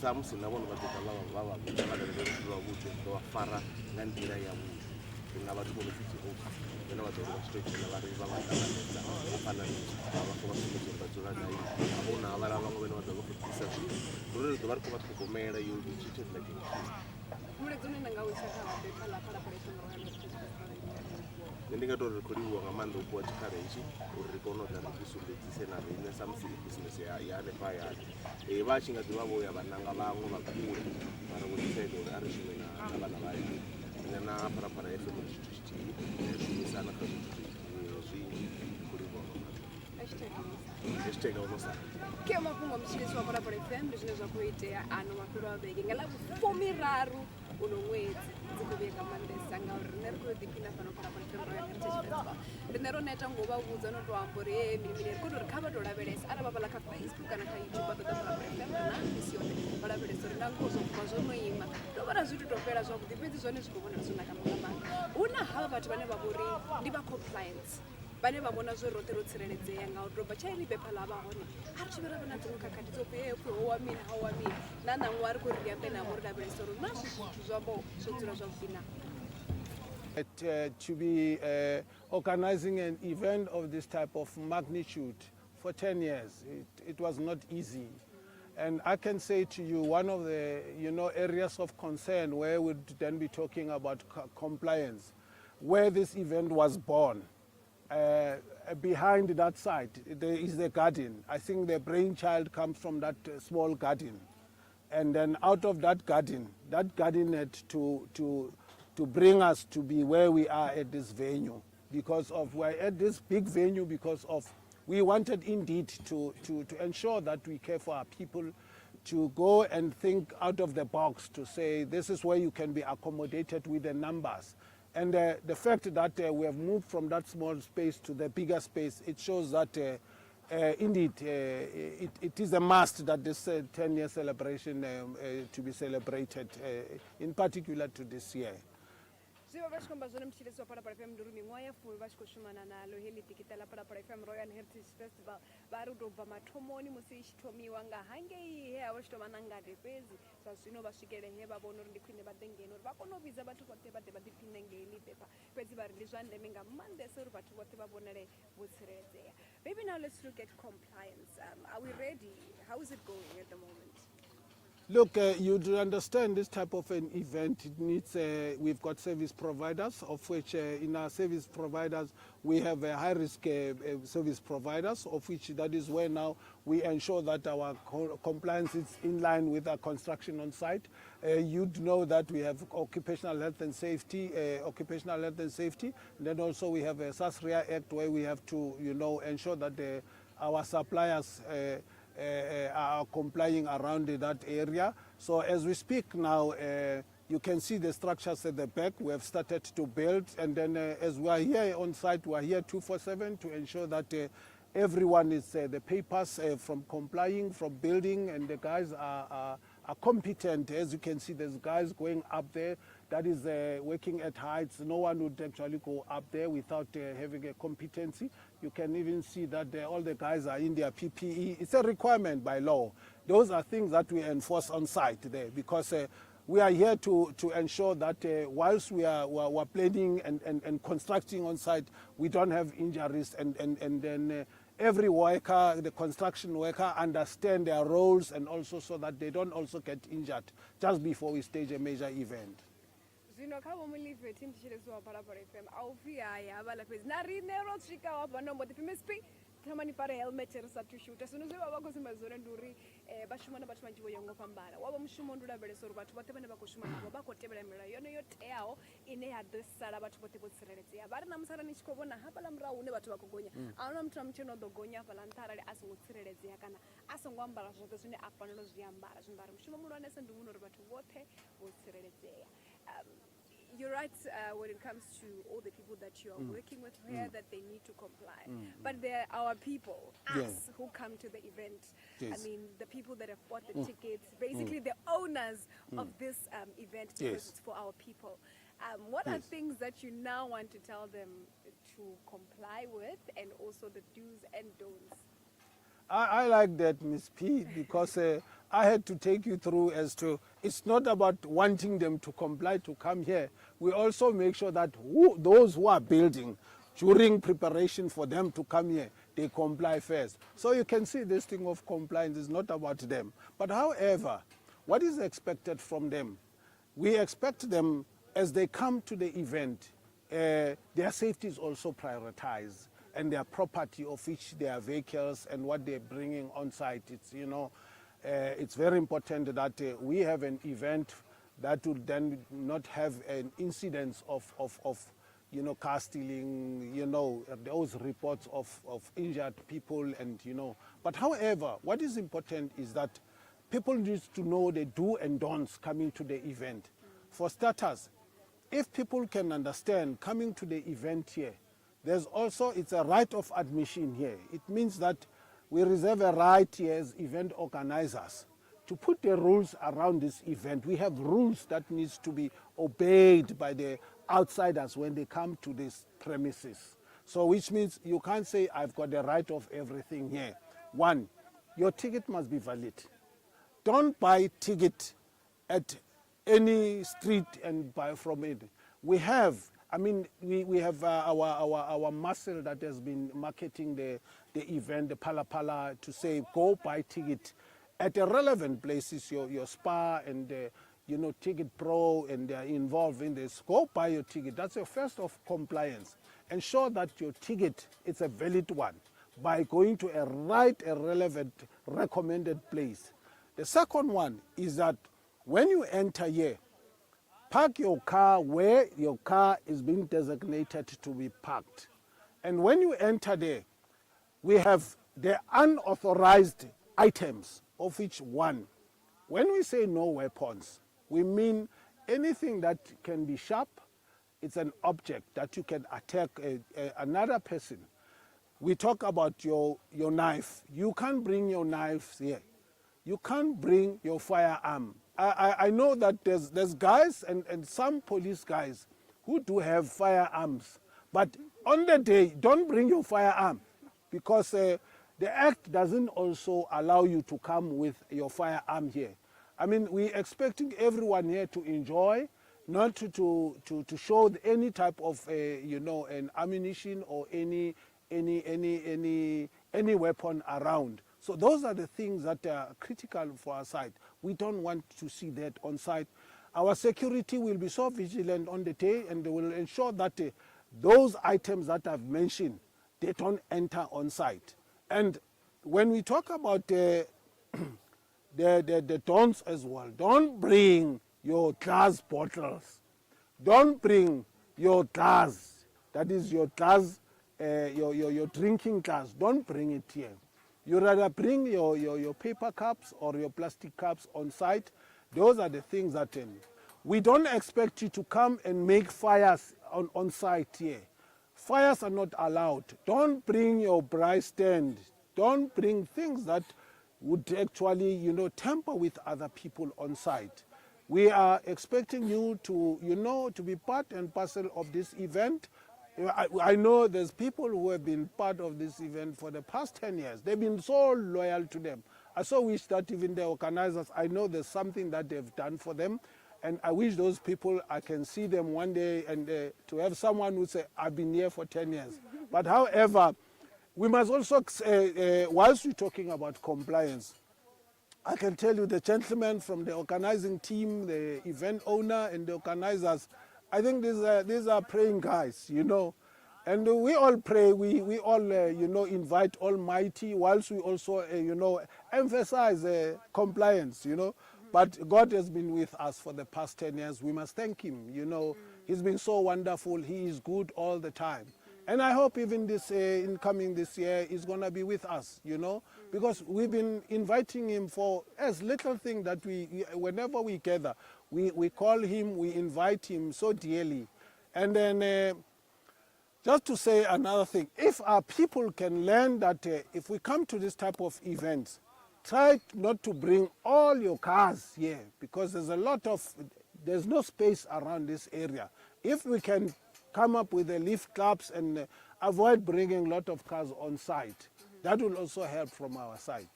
sa musi na vhone vha ḓo ḓa vha lavhelele zwithu zwavhuḓi ḓo vha fara nga nḓila yavhuḓi. Ri na vhathu vho no pfi dzi ofisi vhane vha ḓo ri vha tshi tou dzhena vha ri vha vha ṱanganedza hafhaḽa vha khou vha sumbedza uri vha dzula gai havho na havhaḽa vhaṅwe vhane vha ḓo vha khou ḓisa zwithu uri ri ḓo vha ri khou vha ṱhogomela yo treated like a king. mulaedza une nda nga u tshaka wa bepha ḽa Phalaphala FM Royal Heritage Festival. Nṋe ndi nga tou ri khou livhuwa nga maanḓa u fhiwa tshikhala hetshi uri ri kone u ḓa ri ḓi sumbedzise na riṋe sa musi business ya hanefha hayani vha tshi nga ḓivha vho ya vha ṋanga vhaṅwe vha kule mara vho decide uri a ri shume na vhana vha hayani nṋe na Phalaphala FM ri tshithu tshithihi shumisana kha zwithu zwinzhi khou livhuwa nga maanḓa. Hashtag ono sala ke mafhungo a mutshilisi wa Phalaphala FM ndi zwine zwa khou itea ano mafhelo a vhege nga ḽa vhufumiraru uno ṅwedzi dzi khou vhea nga maanḓesa ngauri riṋe ri khou ḓiphina fhano Phalaphala FM Royal Heritage Festival. Riṋe ro neta ngo vha vhudza no tou amba uri mini ri khou tou ri kha vha tou lavhelesa arali vha vhala kha Facebook kana kha YouTube vha ḓo ḓa Phalaphala FM na misi yone vha lavhelesa uri nga ngoho zwo vhukuma zwo no ima ndo vha ra zwithu tou fhela zwavhuḓi fhedzi zwone zwi khou vhonala zwo naka nga maanḓa. Hu na havha vhathu vhane vha vha uri ndi vha compliance vhane vha vhona zwo roṱhe ro tsireledzea nga u doba tshaili bepha ḽa vha hone a ri thivhela vha na dziṅwe khakhathi dzo pfhi ho wa mini ha wa mini na ṋaṅwaha ri khou ri ambe navho ri lavhelesa uri na zwithu zwavho zwo dzula zwavhuḓi na. To be organizing an event of this type of magnitude for 10 years, it was not easy. And I can say to you, one of the areas of concern where we'd then be talking about compliance, where this event was born, behind that site, there is the garden. I think the brainchild comes from that small garden. And then out of that garden had to bring us to be where we are at this venue. Because of we're at this big venue because of we wanted indeed to ensure that we care for our people, to go and think out of the box, to say this is where you can be accommodated with the numbers. And the fact that we have moved from that small space to the bigger space, it shows that indeed it is a must that this 10-year celebration to be celebrated, in particular to this year. Zwiva vha tshi khou amba zwone mutshilisi wa Phalaphala FM ndi uri miṅwaha ya fumi vha tshi khou shumana nalo heḽi dikita ḽa Phalaphala FM Royal Heritage Festival vha ri u tou bva mathomoni musi i tshi thomiwa nga hangei he a vha tshi tou vha na ngade fhedzi zwa zwino vha swikele he vha vhona uri ndi khwine vha ḓe ngeno uri vha kone u vhidza vhathu vhoṱhe vha ḓe vha ḓiphine ngeheḽi bepha fhedzi vha ri ndi zwa ndeme nga maanḓesa uri vhathu vhoṱhe vha vhonale vho tsireledzea. Maybe now let's look at compliance. Are we ready? How is it going at the moment? Look, you do understand this type of an event, it needs, we've got service providers, of which in our service providers, we have high-risk service providers, of which that is where now we ensure that our compliance is in line with our construction on site. You'd know that we have occupational health and safety, then also we have a SASRIA Act where we have to, ensure that our suppliers are complying around that area. So as we speak now, you can see the structures at the back. We have started to build, and then as we are here on site, we are here 24/7 to ensure that everyone is the papers from complying, from building, and the guys are competent. As you can see, there's guys going up there that is working at heights. No one would actually go up there without having a competency. You can even see that all the guys are in their PPE. It's a requirement by law. Those are things that we enforce on site there because we are here to ensure that whilst we are planning and constructing on site, we don't have injuries and then every worker, the construction worker, understand their roles and also so that they don't also get injured just before we stage a major event. Zwino kha vho mulive mutshilisi wa Phalaphala FM a u pfhi haya havhaḽa fhedzi na riṋe ro swika wa bva nombo ḓipfi Miss P tamani pare helmet re sa tushuta sono zwe baba go simba zore nduri ba shuma na batho manji bo yongo pambana wa ba mushumo ndula bele so batho bote bane ba go shuma nabo ba go tebela milayo yone yo teao ine ya ḓisala batho bote bo tsireledzea ba re na musala ni tshiko bona hapa la murahu ne batho ba gogonya a huna muthu amtsheno do gonya hapa la ntarali a songo tsireledzea kana a songo ambara zwoṱhe zwine a fanela zwi ambara zwimbara mushumo mulwane se ndi vhona uri batho bote bo tsireledzea. You're right when it comes to all the people that you are working with here that they need to comply. But there are our people, us, who come to the event. I mean, the people that have bought the tickets, basically the owners of this event, because it's for our people. What are things that you now want to tell them to comply with, and also the do's and don'ts? I like that, Ms. P, because I had to take you through as to, it's not about wanting them to comply to come here. We also make sure that those who are building, during preparation for them to come here, they comply first. So you can see this thing of compliance is not about them. But however, what is expected from them? We expect them, as they come to the event, their safety is also prioritized, and their property, of which their vehicles and what they're bringing on site. It's, you know, it's very important that we have an event that will then not have an incidence of you know, car stealing, you know, those reports of injured people, and, you know. But however, what is important is that people need to know the do and don'ts coming to the event. For starters, if people can understand coming to the event here, there's also, it's a right of admission here. It means that we reserve a right here as event organizers to put the rules around this event. We have rules that needs to be obeyed by the outsiders when they come to these premises. So which means you can't say, I've got the right of everything here. One, your ticket must be valid. Don't buy ticket at any street and buy from it. We have, I mean, we have our muscle that has been marketing the event, the Phala Phala, to say go buy ticket at the relevant places, your Spar and you know, Ticket Pro, and they are involved in this. Go buy your ticket. That's your first of compliance. Ensure that your ticket is a valid one by going to a relevant, recommended place. The second one is that when you enter here, park your car where your car is being designated to be parked. And when you enter there, we have the unauthorized items, of which one. When we say no weapons, we mean anything that can be sharp. It's an object that you can attack another person. We talk about your knife. You can't bring your knives here. You can't bring your firearm. I know that there's guys and some police guys who do have firearms, but on the day, don't bring your firearm, because the act doesn't also allow you to come with your firearm here. I mean, we're expecting everyone here to enjoy, not to show any type of you know, an ammunition or any weapon around. So those are the things that are critical for our side. We don't want to see that on site. Our security will be so vigilant on the day, and they will ensure that those items that I've mentioned, they don't enter on site. And when we talk about the don'ts as well, don't bring your glass bottles. Don't bring your glass, that is your glass, your drinking glass. Don't bring it here. You rather bring your paper cups or your plastic cups on site. Those are the things that we don't expect you to come and make fires on site here. Fires are not allowed. Don't bring your braai stand. Don't bring things that would actually, you know, tamper with other people on site. We are expecting you to, you know, to be part and parcel of this event. I know there's people who have been part of this event for the past 10 years. They've been so loyal to them. I so wish that even the organizers, I know there's something that they've done for them, and I wish those people, I can see them one day, and to have someone who say, I've been here for 10 years. But however, we must also, whilst we're talking about compliance, I can tell you the gentlemen from the organizing team, the event owner and the organizers, I think these are praying guys, you know. And we all pray, we all, invite Almighty, whilst we also, emphasize compliance, But God has been with us for the past 10 years. We must thank him, He's been so wonderful. He is good all the time. And I hope even this incoming this year is going to be with us, because we've been inviting him for as little thing that whenever we gather, we call him, we invite him so dearly. And then just to say another thing, if our people can learn that if we come to this type of events, try not to bring all your cars here, because there's no space around this area. If we can come up with the lift clubs and avoid bringing a lot of cars on site, that will also help from our side.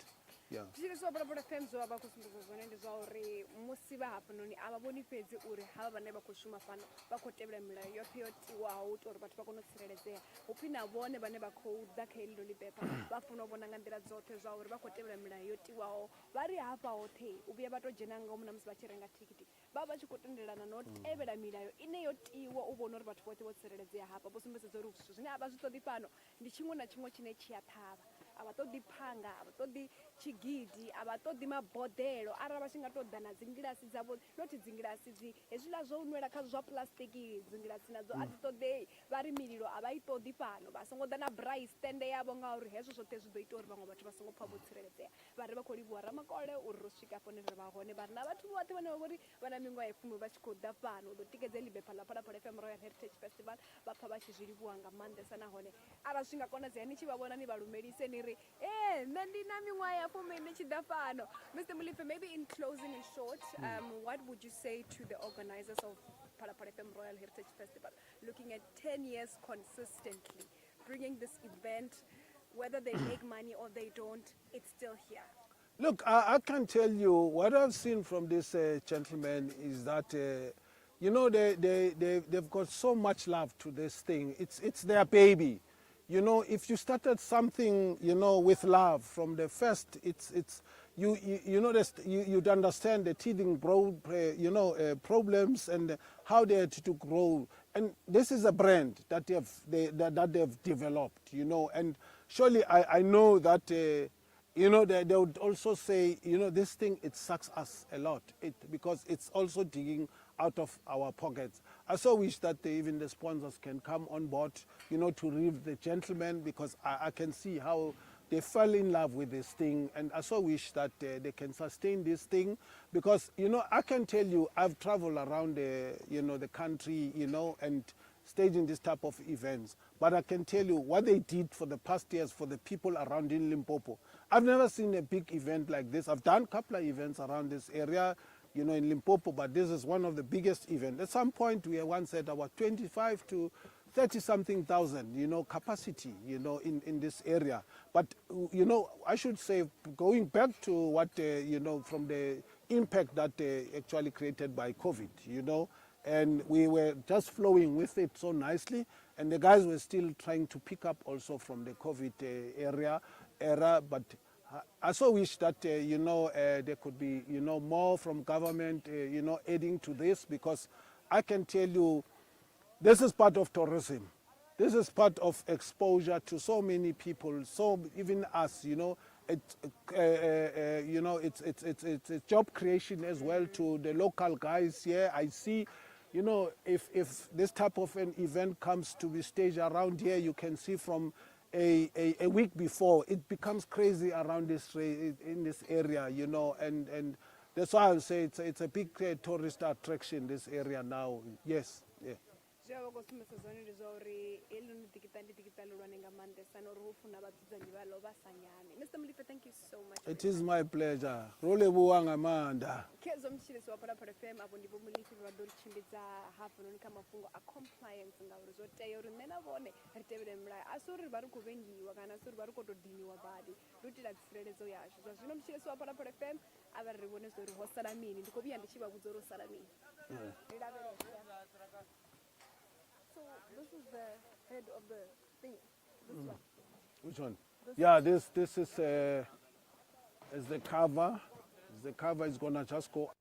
Yeah. Tichiri pala FM zo aba kusimbiza zone ndi zwa uri musi vha hapa noni ava vhoni fhedzi uri hava vhane vha khou shuma fano vha khou tevhela milayo yoṱhe yo tiwaho u uri vhathu vha kone u tsireledzea uphi na vhone vhane vha khou ḓa kha heḽi ḽibepa vha funa u vhona nga nḓila dzoṱhe zwa uri vha khou tevhela milayo yo tiwaho vha ri hafha hoṱhe u vhuya vha tou dzhena ngomu na musi vha tshi renga thikhithi vha vha tshi khou tendelana no tevhela milayo ine yo tiwa u vhona uri vhathu vhoṱhe vho tsireledzea hafha vho sumbedza uri zwithu zwine a vha zwi ṱoḓi fano ndi tshiṅwe na tshiṅwe tshine tshi a ṱhavha a vha ṱoḓi phanga a vha ṱoḓi tshigidi a vha ṱoḓi maboḓelo arali vha tshi nga tou ḓa na dzingilasi dzavho noti dzingilasi hezwiḽa zwo nwela kha zwa plastic dzingilasi nadzo a dzi ṱoḓei vha ri mililo a vha i ṱoḓi fano vha songo ḓa na brai stende yavho ngauri hezwo zwoṱhe zwi ḓo ita uri vhaṅwe vhathu vha songo pfha vho tsireledzea vha ri vha khou livhuwa ramakole uri ro swika hafho hune ri vha hone vha ri na vhathu vhoṱhe vhane vha vha uri vha na miṅwaha ya fumi vha tshi khou ḓa fano u ḓo tikedza heḽi bepa ḽa Phalaphala FM Royal Heritage Festival vha pfha vha tshi zwi livhuwa nga maanḓesa nahone arali zwi nga konadzea ni tshi vha vhona ni vha lumelise ni ri nṋe ndi na miṅwaha ya fumi ni tshi ḓa fano. Mr. Molefe, maybe in closing and short, what would you say to the organizers of Phalaphala FM Royal Heritage Festival, looking at 10 years consistently, bringing this event, whether they make money or they don't, it's still here? Look, I can tell you what I've seen from this gentleman is that, they've got so much love to this thing. It's their baby. If you started something, with love from the first, you'd understand the teething problems and how they had to grow. And this is a brand that they've developed, and surely I know that, they would also say, this thing, it sucks us a lot because it's also digging out of our pockets. I so wish that even the sponsors can come on board, to relieve the gentlemen, because I can see how they fell in love with this thing, and I so wish that they can sustain this thing, because, I can tell you, I've traveled around the country, and staging this type of events, but I can tell you what they did for the past years for the people around in Limpopo. I've never seen a big event like this. I've done a couple of events around this area, in Limpopo, but this is one of the biggest events. At some point, we once said about 25 to 30-something thousand, capacity, in this area. But, I should say, going back to what, from the impact that actually created by COVID, and we were just flowing with it so nicely, and the guys were still trying to pick up also from the COVID era, but I so wish that, there could be, more from government, adding to this, because I can tell you, this is part of tourism. This is part of exposure to so many people, so even us, it's job creation as well to the local guys here. I see, if this type of an event comes to be staged around here, you can see from a week before, it becomes crazy around in this area, and that's why I would say it's a big tourist attraction, this area now. Yes, yeah. Mr. Molefe, thank you so much. It is my pleasure. Rolebuang Amanda. Kezo mshirisi wa Phalaphala FM abo ndipo Molefe vha ḓo tshimbidza hafha noni kha mafhungo a compliance ngauri zwo tea uri nṋe na vhone ri tevhele milayo a si uri vha ri khou vhengiwa kana a si uri vha ri khou tou diniwa badi ri u itela tsireledzo yashu zwa zwino mshirisi wa Phalaphala FM a vha ri vhone zwa uri ho sala mini ndi khou vhuya ndi tshi vha vhudza uri ho sala mini. So this is the head of the thing. This one. Which one? Yeah, this is the cover. The cover is gonna just go